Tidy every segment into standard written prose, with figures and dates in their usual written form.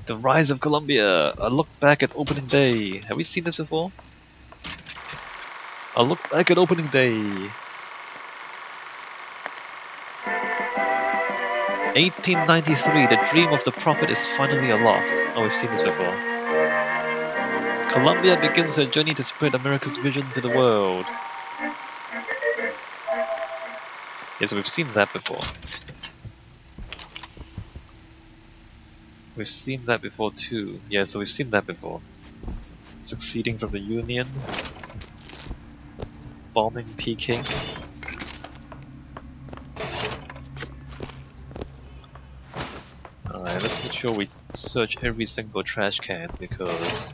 The Rise of Colombia. A look back at opening day. Have we seen this before? A look back at opening day. 1893. The dream of the prophet is finally aloft. Oh, we've seen this before. Colombia begins her journey to spread America's vision to the world. Yes, we've seen that before. We've seen that before too. Yeah, so we've seen that before. Succeeding from the Union. Bombing Peking. Alright, let's make sure we search every single trash can because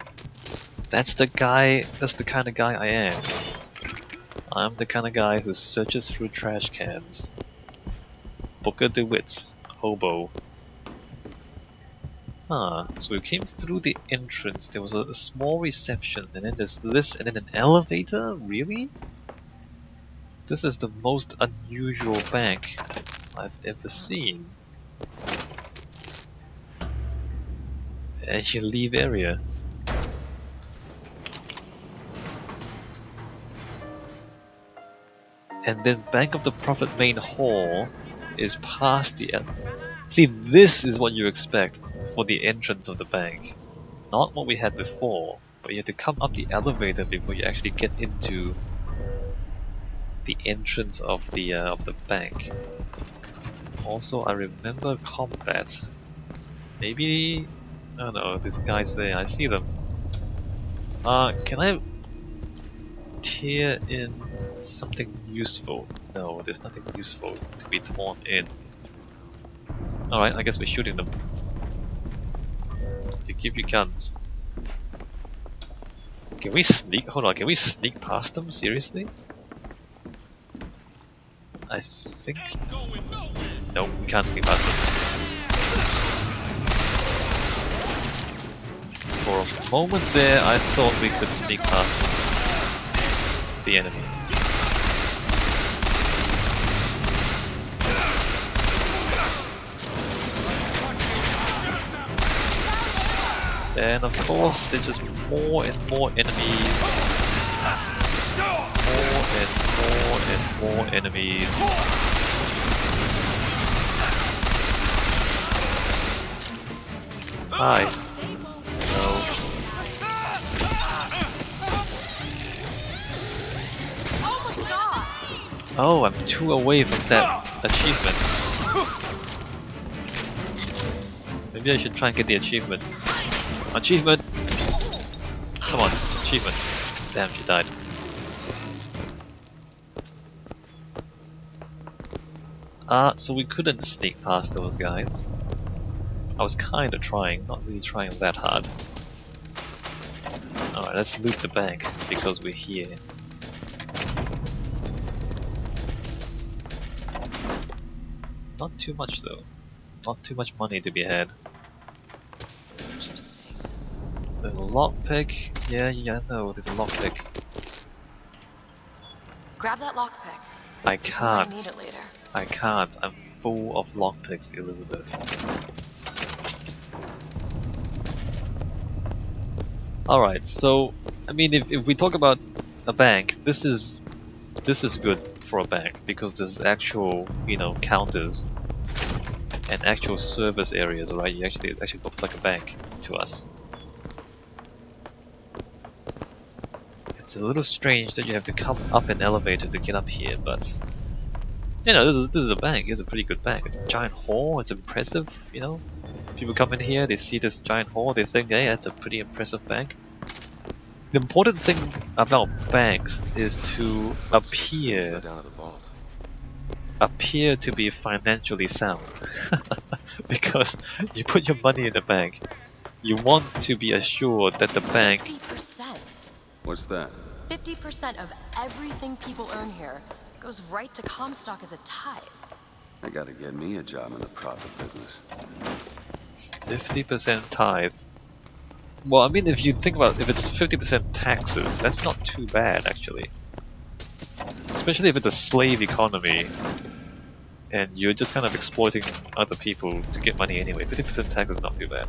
that's the kind of guy I am. I'm the kind of guy who searches through trash cans. Booker DeWitt's hobo. So we came through the entrance, there was a small reception, and then there's this, and then an elevator? Really? This is the most unusual bank I've ever seen. And you leave area. And then Bank of the Prophet main hall is past the See, this is what you expect for the entrance of the bank. Not what we had before, but you have to come up the elevator before you actually get into the entrance of the bank. Also, I remember combat. Maybe... I don't know, these guys there, I see them. Can I tear in something useful? No, there's nothing useful to be torn in. Alright, I guess we're shooting them. They give you guns. Can we sneak? Hold on, can we sneak past them? Seriously? I think... No, we can't sneak past them. For a moment there, I thought we could sneak past the enemy. And of course, there's just more and more enemies. More and more enemies. Hi. No. Oh, I'm 2 away from that achievement. Maybe I should try and get the achievement. Achievement! Come on, achievement. Damn, she died. So we couldn't sneak past those guys. I was kinda trying, not really trying that hard. Alright, let's loot the bank, because we're here. Not too much though. Not too much money to be had. There's a lockpick. Yeah, no, there's a lockpick. Grab that lockpick. I can't. Need it later. I can't. I'm full of lockpicks, Elizabeth. Alright, so I mean if we talk about a bank, this is good for a bank because there's actual, you know, counters and actual service areas, right? It actually looks like a bank to us. It's a little strange that you have to come up an elevator to get up here, but you know, this is a bank. It's a pretty good bank. It's a giant hall. It's impressive. You know, people come in here, they see this giant hall, they think, hey, that's a pretty impressive bank. The important thing about banks is to appear to be financially sound. Because you put your money in the bank, you want to be assured that the bank 50%. What's that? 50% of everything people earn here goes right to Comstock as a tithe. I gotta get me a job in the profit business. 50% tithe. Well, I mean, if you think about if it's 50% taxes, that's not too bad actually. Especially if it's a slave economy and you're just kind of exploiting other people to get money anyway. 50% tax is not too bad.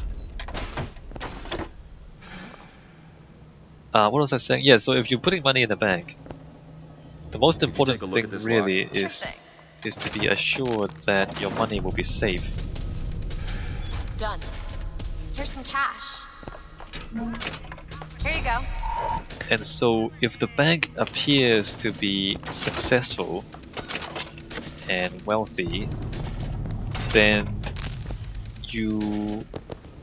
What was I saying? Yeah, so if you're putting money in the bank, the most Could you important take a look thing at this really lock? Sure thing. is to be assured that your money will be safe. Done. Here's some cash. Here you go. And so if the bank appears to be successful and wealthy, then you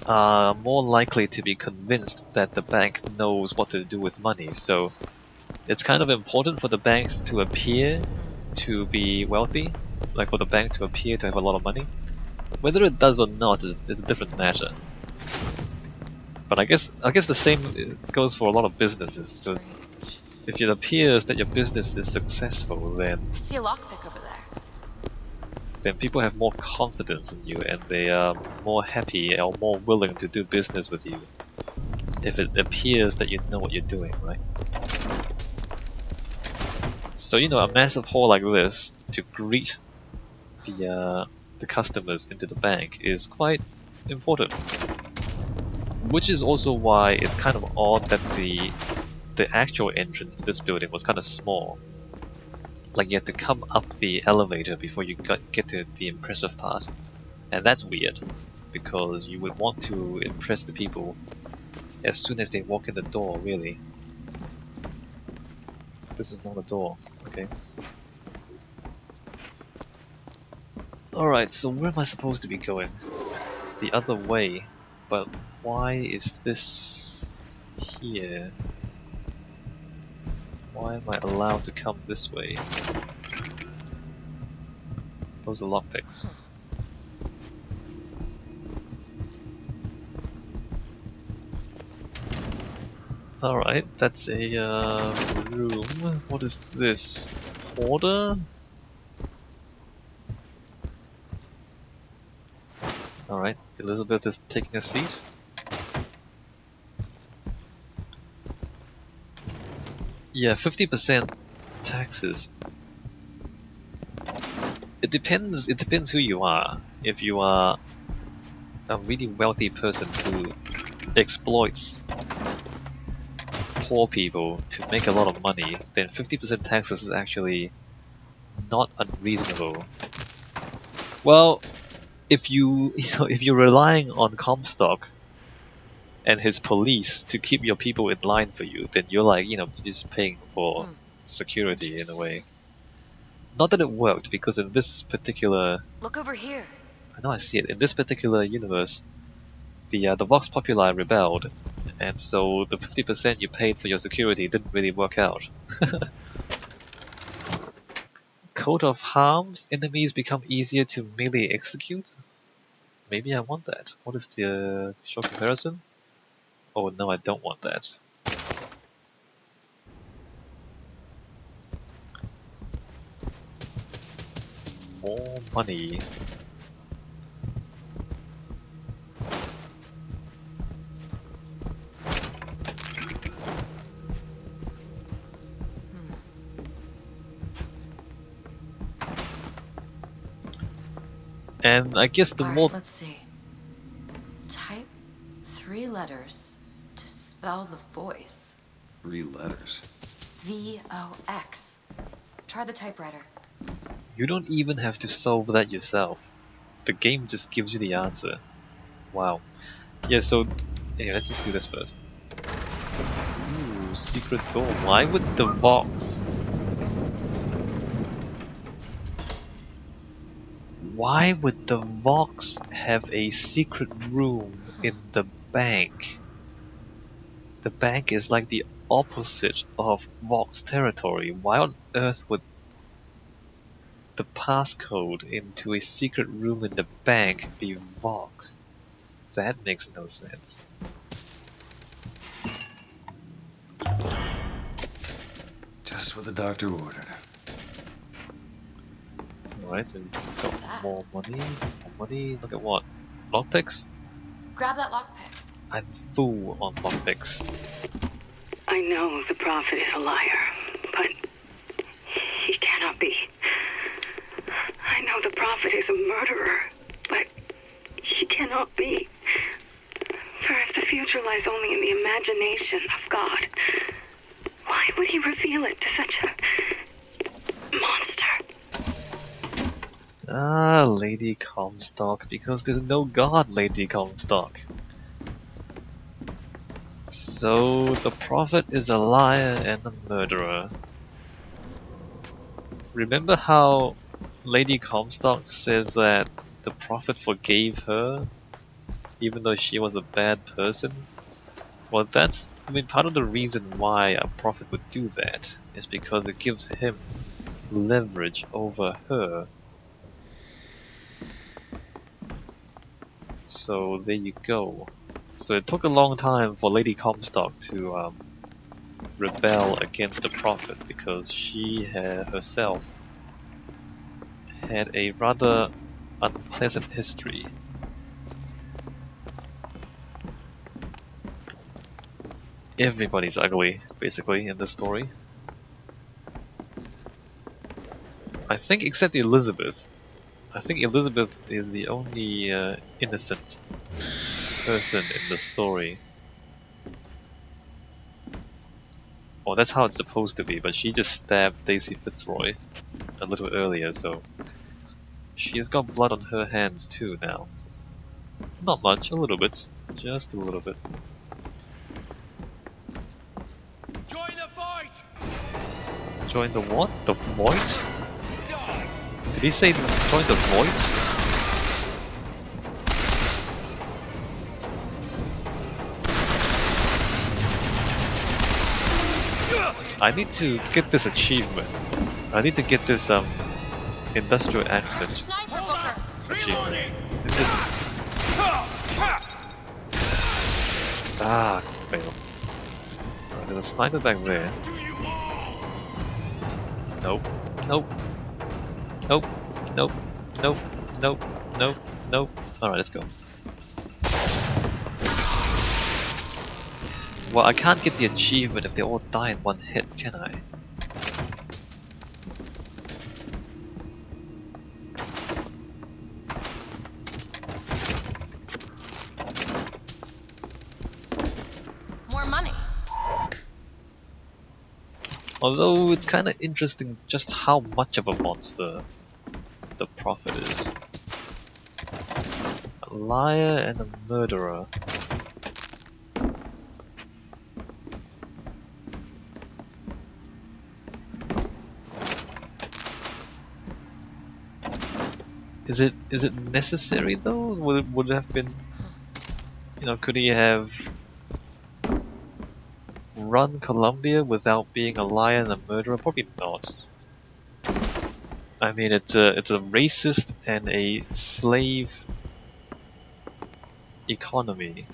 are more likely to be convinced that the bank knows what to do with money. So it's kind of important for the bank to appear to be wealthy, like for the bank to appear to have a lot of money. Whether it does or not is a different matter. But I guess the same goes for a lot of businesses. So Strange. if it appears that your business is successful, I see a lockpick over there. then people have more confidence in you and they are more happy or more willing to do business with you if it appears that you know what you're doing, right? So a massive hall like this to greet the customers into the bank is quite important. Which is also why it's kind of odd that the actual entrance to this building was kind of small. Like you have to come up the elevator before you get to the impressive part. And that's weird, because you would want to impress the people as soon as they walk in the door, really. This is not a door, okay. Alright, so where am I supposed to be going? The other way, but why is this here? Why am I allowed to come this way? Those are lockpicks. Alright, that's a room. What is this? Order? Alright, Elizabeth is taking a seat. Yeah, 50% taxes. It depends who you are. If you are a really wealthy person who exploits poor people to make a lot of money, then 50% taxes is actually not unreasonable. Well, if if you're relying on Comstock and his police to keep your people in line for you, then you're like, just paying for security in a way. Not that it worked, because in this particular, Look over here. I know I see it, in this particular universe, the Vox Populi rebelled, and so the 50% you paid for your security didn't really work out. Coat of harms, enemies become easier to melee execute? Maybe I want that. What is the show comparison? Oh no, I don't want that. More money. And I guess the more... Let's see. Type 3 letters to spell the voice. 3 letters. VOX. Try the typewriter. You don't even have to solve that yourself. The game just gives you the answer. Wow. Yeah, so... Hey, let's just do this first. Ooh, secret door. Why would the Vox... Why would the Vox have a secret room in the bank? The bank is like the opposite of Vox territory. Why on earth would the passcode into a secret room in the bank be Vox? That makes no sense. Just what the doctor ordered. Alright, so we've got more money. More money. Look at what? Lockpicks? Grab that lockpick. I'm full on lockpicks. I know the prophet is a liar, but he cannot be. I know the prophet is a murderer, but he cannot be. For if the future lies only in the imagination of God. Why would he reveal it to such a monster? Ah, Lady Comstock, because there's no God, Lady Comstock. So, the Prophet is a liar and a murderer. Remember how Lady Comstock says that the Prophet forgave her, even though she was a bad person? Well, part of the reason why a Prophet would do that is because it gives him leverage over her. So, there you go. So it took a long time for Lady Comstock to rebel against the Prophet because she herself had a rather unpleasant history. Everybody's ugly, basically, in this story. I think except Elizabeth. I think Elizabeth is the only innocent person in the story. Well, that's how it's supposed to be, but she just stabbed Daisy Fitzroy a little earlier, so she has got blood on her hands too now. Not much, a little bit. Just a little bit. Join the fight! Join the what? The void? Did he say join the void? I need to get this achievement. I need to get this industrial accident Sniper Booker! achievement. It's just fail. Alright, there's a sniper back there. Nope. Nope. Nope. Nope. Nope. Nope. Nope. Nope. Alright, let's go. Well, I can't get the achievement if they all die in one hit, can I? More money. Although it's kinda interesting just how much of a monster the Prophet is. A liar and a murderer. Is it necessary though? Would it have been, could he have run Colombia without being a liar and a murderer? Probably not. I mean, it's a racist and a slave economy.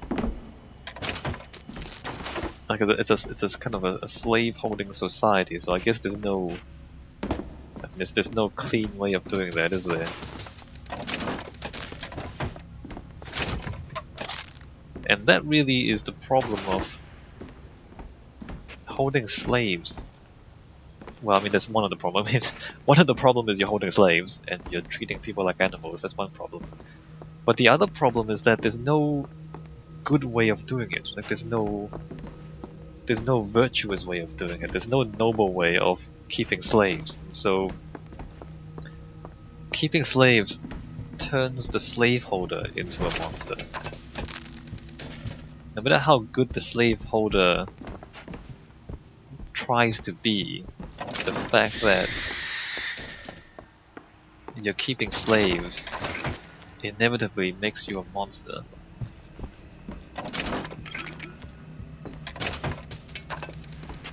Like it's a kind of a slave holding society. So I guess there's no clean way of doing that, is there? And that really is the problem of holding slaves. Well, I mean, that's one of the problems. I mean, one of the problems is you're holding slaves and you're treating people like animals. That's one problem. But the other problem is that there's no good way of doing it. Like, there's no virtuous way of doing it. There's no noble way of keeping slaves. So, keeping slaves turns the slaveholder into a monster. No matter how good the slaveholder tries to be, the fact that you're keeping slaves inevitably makes you a monster.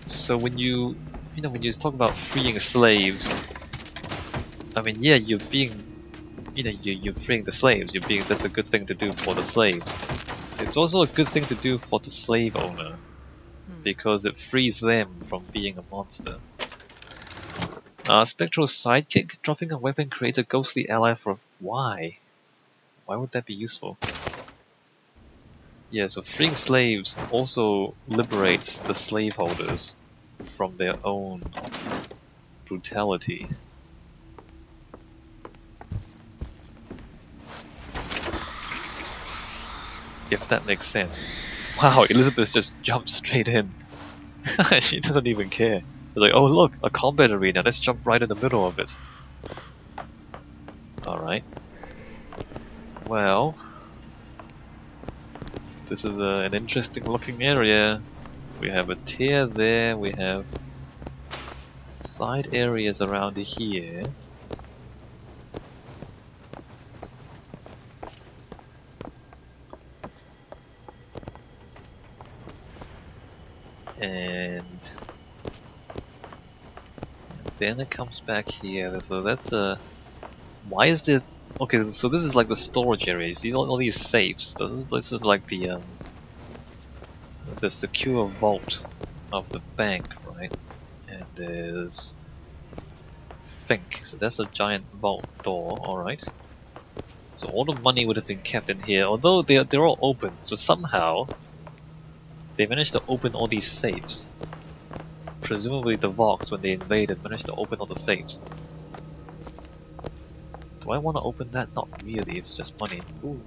So when you talk about freeing slaves, I mean, yeah, you're freeing the slaves. That's a good thing to do for the slaves. It's also a good thing to do for the slave owner, because it frees them from being a monster. Spectral sidekick, dropping a weapon creates a ghostly ally for... Why? Why would that be useful? Yeah, so freeing slaves also liberates the slaveholders from their own brutality. If that makes sense. Wow, Elizabeth just jumped straight in. She doesn't even care. She's like, oh look, a combat arena, let's jump right in the middle of it. Alright. Well, this is an interesting looking area. We have a tier there, we have side areas around here. And then it comes back here. So that's a. Why is there? Okay, so this is like the storage area. You see all these safes. This is like the secure vault of the bank, right? And there's think. So that's a giant vault door. All right. So all the money would have been kept in here, although they're all open. So somehow they managed to open all these safes. Presumably the Vox, when they invaded, managed to open all the safes. Do I want to open that? Not really, it's just money. Ooh,